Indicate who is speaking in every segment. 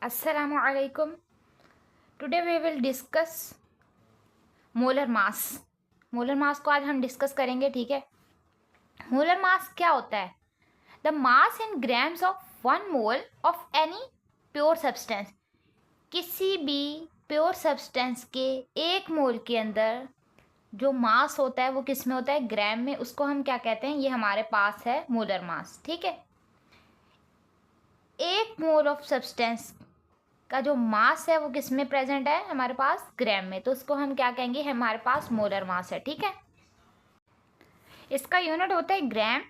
Speaker 1: Assalamu alaikum. Today we will discuss molar mass. Molar mass को आज हम discuss करेंगे, ठीक है। मोलर मास क्या होता है? The mass in grams of 1 mole of any pure substance. किसी भी प्योर सब्सटेंस के 1 मोल के अंदर जो मास होता है वो किस में होता है? ग्राम में। उसको हम क्या कहते हैं? ये हमारे पास है मोलर मास, ठीक है। 1 मोल ऑफ सब्सटेंस का जो मास है वो किस में प्रेजेंट है? हमारे पास ग्राम में। तो उसको हम क्या कहेंगे? हमारे पास मोलर मास है, ठीक है। इसका यूनिट होता है ग्राम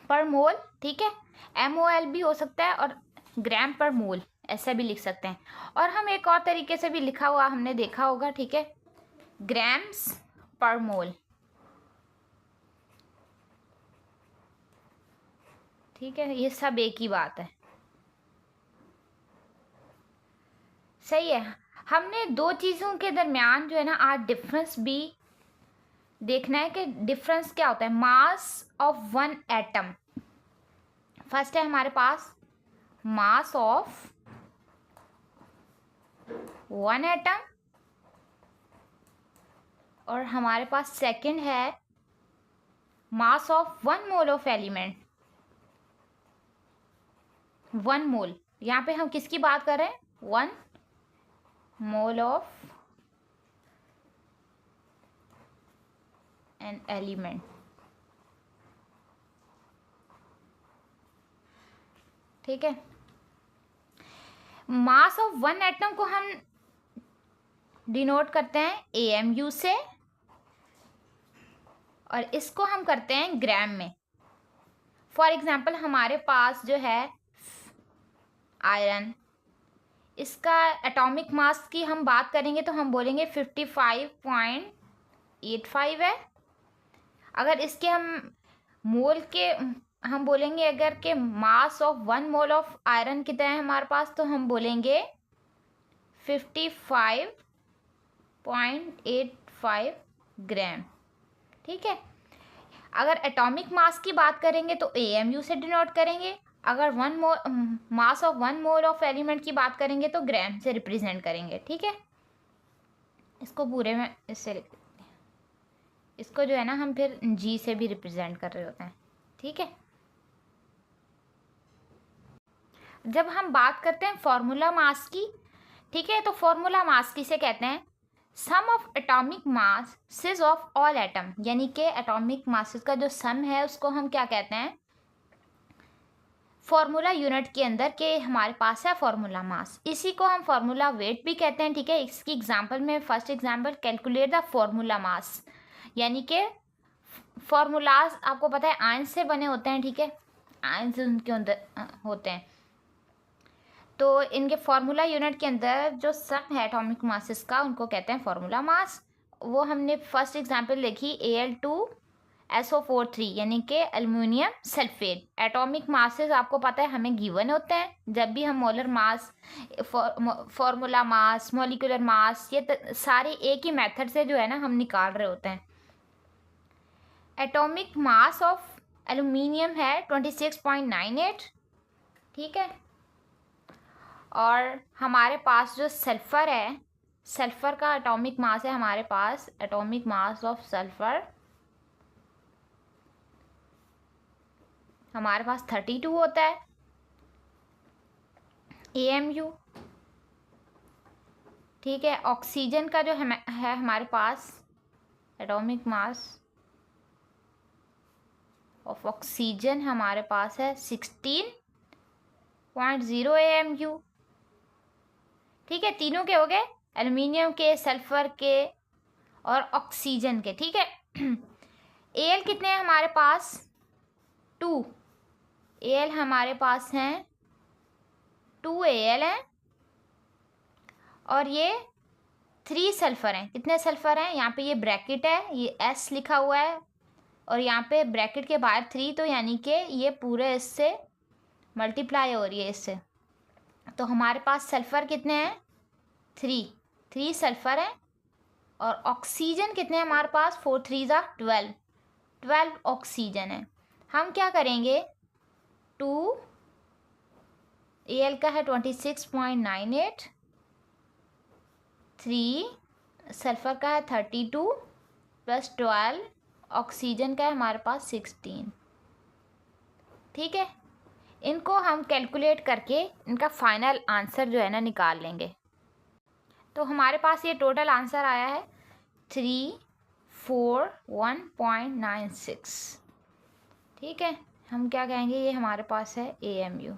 Speaker 1: पर मोल, ठीक है। MOL भी हो सकता है और ग्राम पर मोल ऐसा भी लिख सकते हैं। और हम एक और तरीके से भी लिखा हुआ हमने देखा होगा, ठीक है, ग्राम्स पर मोल, ठीक है। ये सब एक ही बात है, सही है। हमने दो चीज़ों के दरमियान जो है ना आज डिफरेंस भी देखना है कि डिफरेंस क्या होता है। मास ऑफ 1 एटम, फर्स्ट है हमारे पास मास ऑफ 1 एटम और हमारे पास सेकंड है mass of 1 mole of element. 1 मोल, यहाँ पे हम किसकी बात कर रहे हैं? 1 मोल ऑफ एन एलिमेंट, ठीक है। मास ऑफ 1 एटम को हम डिनोट करते हैं AMU से और इसको हम करते हैं ग्राम में। फॉर एग्जाम्पल हमारे पास जो है आयरन, इसका एटॉमिक मास की हम बात करेंगे तो हम बोलेंगे 55.85 है। अगर इसके हम मोल के हम बोलेंगे अगर के mass of 1 mole of iron कितना है हमारे पास, तो हम बोलेंगे 55.85 ग्राम, ठीक है। अगर एटॉमिक मास की बात करेंगे तो AMU से डिनोट करेंगे। अगर mass of 1 mole of element की बात करेंगे तो ग्राम से रिप्रेजेंट करेंगे, ठीक है। इसको पूरे में इससे लिख देते हैं। इसको जो है ना हम फिर G से भी रिप्रेजेंट कर रहे होते हैं, ठीक है। जब हम बात करते हैं फॉर्मूला मास की, ठीक है, तो फॉर्मूला मास किसे कहते हैं? Sum of atomic masses of all atom, यानी कि एटॉमिक मासेस का जो सम है उसको हम क्या कहते हैं? फॉर्मूला यूनिट के अंदर के हमारे पास है फॉर्मूला मास। इसी को हम फॉर्मूला वेट भी कहते हैं, ठीक है। इसकी एग्जांपल में first example calculate the formula mass, यानी कि फॉर्मूलाज आपको पता है आयन से बने होते हैं, ठीक है। आयन से उनके अंदर होते हैं, तो इनके फॉर्मूला यूनिट के अंदर जो सम है एटॉमिक मासेस का उनको कहते हैं फॉर्मूला मास। वो हमने फर्स्ट एग्जांपल देखी Al2SO43 यानी कि एल्युमिनियम सल्फेट। एटॉमिक मासेस आपको पता है हमें गिवन होते हैं जब भी हम molar mass, formula mass, molecular मास, ये सारे एक ही मेथड से जो है ना हम निकाल रहे होते हैं। एटॉमिक मास ऑफ एल्युमिनियम है 26.98, ठीक है। और हमारे पास जो सल्फ़र है, सल्फ़र का एटॉमिक मास है हमारे पास, एटॉमिक मास ऑफ सल्फ़र हमारे पास 32 होता है AMU, ठीक है। ऑक्सीजन का जो है हमारे पास एटॉमिक मास ऑफ ऑक्सीजन हमारे पास है 16.0 AMU, ठीक है। तीनों के हो गए, एल्युमिनियम के, सल्फर के और ऑक्सीजन के, ठीक है। Al कितने हैं हमारे पास? 2 Al हमारे पास हैं 2 Al हैं और ये 3 सल्फर हैं। कितने सल्फर हैं? यहाँ पे ये ब्रैकेट है, ये S लिखा हुआ है और यहाँ पे ब्रैकेट के बाहर 3, तो यानी कि ये पूरे इससे मल्टीप्लाई हो रही है इससे। तो हमारे पास सल्फ़र कितने हैं? 3 सल्फ़र हैं और ऑक्सीजन कितने हैं हमारे पास? 4 3 12 ऑक्सीजन है। हम क्या करेंगे? 2 Al का है 26.98, 3 सल्फर का है 32 + 12, ऑक्सीजन का है हमारे पास 16। ठीक है, इनको हम कैलकुलेट करके इनका फाइनल आंसर जो है ना निकाल लेंगे। तो हमारे पास ये टोटल आंसर आया है 341.96। ठीक है, हम क्या कहेंगे, ये हमारे पास है AMU।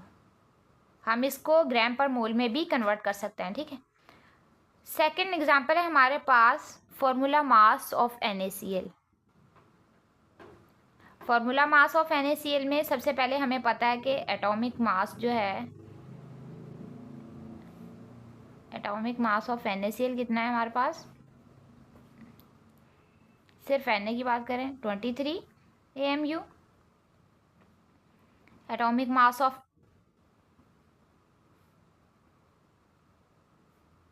Speaker 1: हम इसको ग्राम पर मोल में भी कन्वर्ट कर सकते हैं। ठीक है, सेकंड एग्जांपल है हमारे पास formula mass of NaCl। Formula mass of NaCl में सबसे पहले हमें पता है कि एटॉमिक मास जो है, एटॉमिक मास ऑफ NaCl कितना है हमारे पास, सिर्फ Na की बात करें 23 AMU। Atomic mass of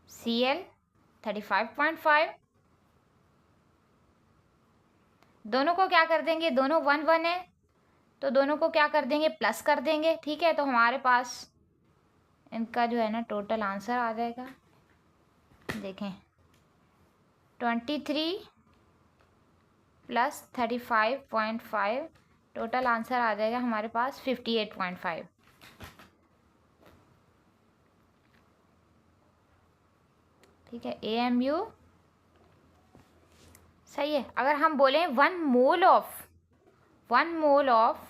Speaker 1: Cl 35.5। दोनों को क्या कर देंगे, दोनों 1 1 है तो दोनों को क्या कर देंगे, प्लस कर देंगे। ठीक है, तो हमारे पास इनका जो है ना टोटल आंसर आ जाएगा, देखें 23 + 35.5, टोटल आंसर आ जाएगा हमारे पास 58.5। ठीक है, AMU सही है। अगर हम बोलें 1 मोल ऑफ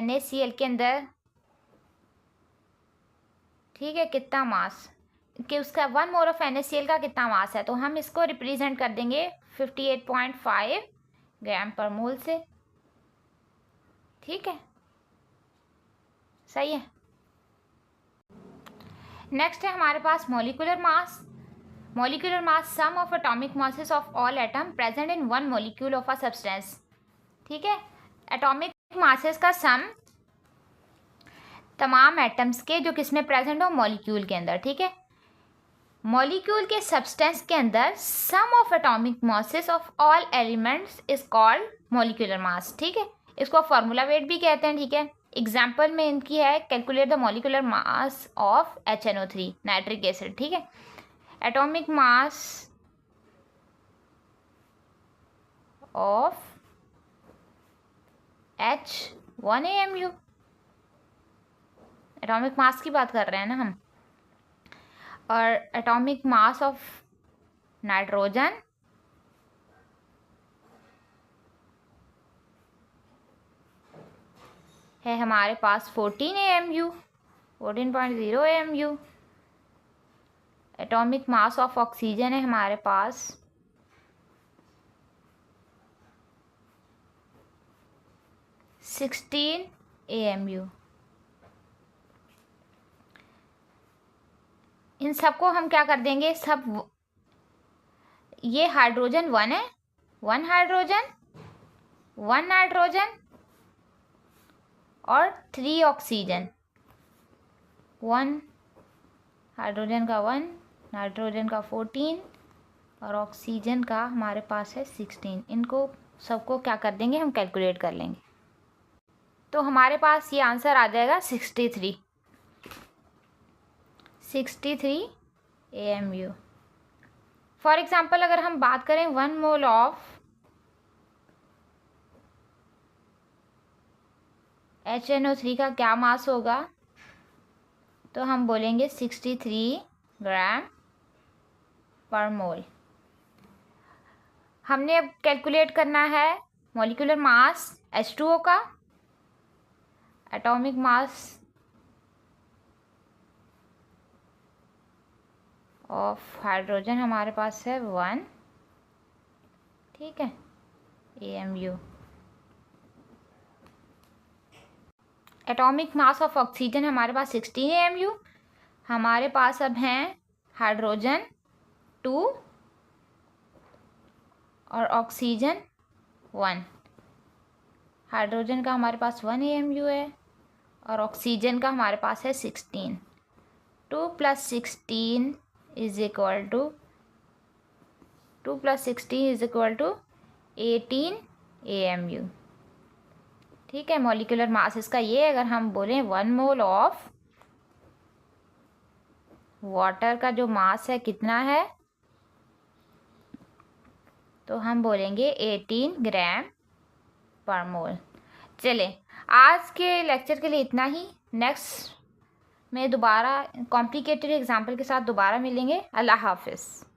Speaker 1: NaCl के अंदर, ठीक है, कितना मास, कि उसका 1 मोल ऑफ NaCl का कितना मास है, तो हम इसको रिप्रेजेंट कर देंगे 58.5 ग्राम पर मोल से। ठीक है, सही है। नेक्स्ट है हमारे पास molecular mass. Molecular mass sum of atomic masses of all atom present in 1 molecule of a substance. ठीक है, एटॉमिक मासेस का सम तमाम एटम्स के जो किसमें प्रेजेंट हो, मॉलिक्यूल के अंदर। ठीक है, मॉलिक्यूल के सब्सटेंस के अंदर sum of atomic masses of all elements is called molecular mass. ठीक है, इसको फॉर्मूला वेट भी कहते हैं। ठीक है, एग्जाम्पल में इनकी है calculate the molecular mass of HNO3 nitric acid. ठीक है, atomic mass of H1 AMU, atomic mass की बात कर रहे हैं ना हम। और एटॉमिक मास ऑफ नाइट्रोजन है हमारे पास 14 AMU, 14.0 AMU। Atomic mass of oxygen है हमारे पास 16 AMU। इन सबको हम क्या कर देंगे, सब ये हाइड्रोजन 1 है, 1 हाइड्रोजन, 1 नाइट्रोजन और 3 ऑक्सीजन। 1 हाइड्रोजन का 1, नाइट्रोजन का 14 और ऑक्सीजन का हमारे पास है 16। इनको सबको क्या कर देंगे, हम कैलकुलेट कर लेंगे। तो हमारे पास ये आंसर आ जाएगा 63 AMU। फॉर एग्जाम्पल अगर हम बात करें 1 मोल ऑफ HNO3 का क्या मास होगा, तो हम बोलेंगे 63 ग्राम पर मोल। हमने अब कैलकुलेट करना है मॉलिक्यूलर मास H2O का, एटॉमिक मास ऑफ हाइड्रोजन हमारे पास है 1। ठीक है, AMU। Atomic mass of oxygen हमारे पास 16 AMU। हमारे पास अब हैं हाइड्रोजन 2 और ऑक्सीजन 1। हाइड्रोजन का हमारे पास 1 AMU है और ऑक्सीजन का हमारे पास है 16। 2 + 16 इज इक्वल टू 18 AMU। ठीक है, मॉलिक्यूलर मास इसका ये, अगर हम बोलें 1 मोल ऑफ वाटर का जो मास है कितना है, तो हम बोलेंगे 18 ग्राम पर मोल। चले, आज के लेक्चर के लिए इतना ही। नेक्स्ट में दोबारा कॉम्प्लिकेटेड एग्जाम्पल के साथ दोबारा मिलेंगे। अल्लाह हाफिज़।